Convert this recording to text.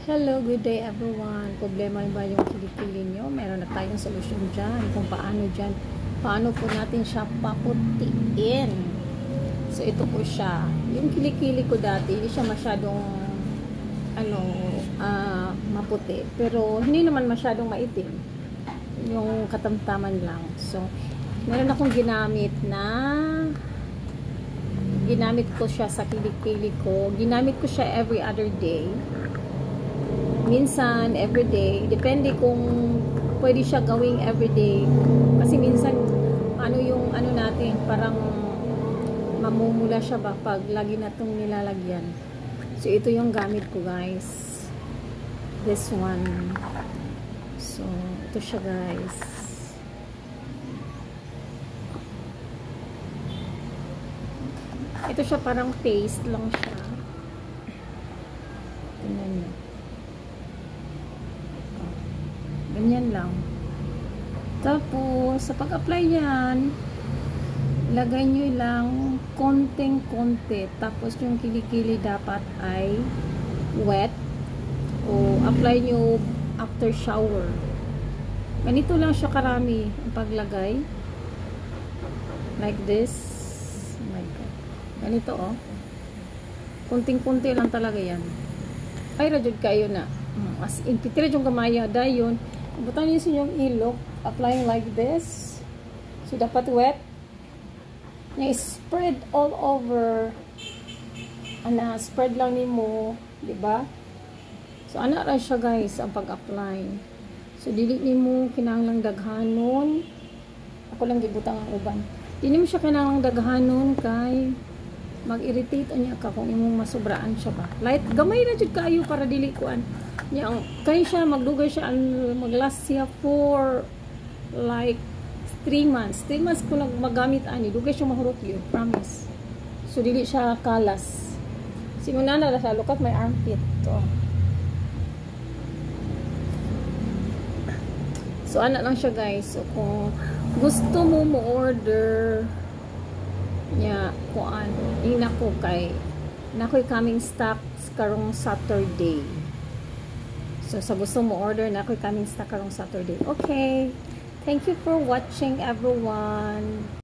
Hello, good day everyone. Problema ba yung kilikili nyo? Meron na tayong solusyon dyan. Kung paano dyan, paano po natin siya paputiin. So, ito po siya. Yung kilikili ko dati, hindi siya masyadong maputi. Pero, hindi naman masyadong maitim. Yung katamtaman lang. So, meron akong ginamit ko siya sa kilikili ko. Ginamit ko siya every other day. Minsan, everyday. Depende kung pwede siya gawing everyday. Kasi minsan, natin, parang mamumula siya ba pag lagi na itong nilalagyan. So, ito yung gamit ko, guys. This one. So, ito siya, guys. Ito siya parang paste lang siya. Tingnan niyo. Ganyan lang. Tapos, sa pag-apply yan, lagay nyo lang konting-konti. Tapos, yung kilikili dapat ay wet. O, apply nyo after shower. Ganito lang siya karami ang paglagay. Like this. Oh my God. Ganito, oh. Konting-konti lang talaga yan. Ay, rajud kayo na. As in, pitira yung gamaya. Dayon, butan niyo sa inyong ilok, applying like this. So, dapat wet. Spread all over. Spread lang ni mo. Diba? So, ra siya, guys, ang pag-apply. So, dili ni mo kinahanglang daghanon. Ako lang gibutang ang uban. Dili mo siya kinahanglang daghanon kay mag-irritate niya ka kung imong masubraan siya ba. Light, gamay na jud kaayo para dili kuan. Yang kay siya magdugay siya maglast siya for like 3 months. 3 months ko magamit ani, dugay siya mahurot yun, promise. So dili siya kalas. Simuna na sa look at my armpit. To. So ana lang siya, guys. So kung gusto mo order nya kuan inako kay nakoy coming stocks karong Saturday. So sa gusto mo order nakoy coming stock karong Saturday. Okay, thank you for watching everyone.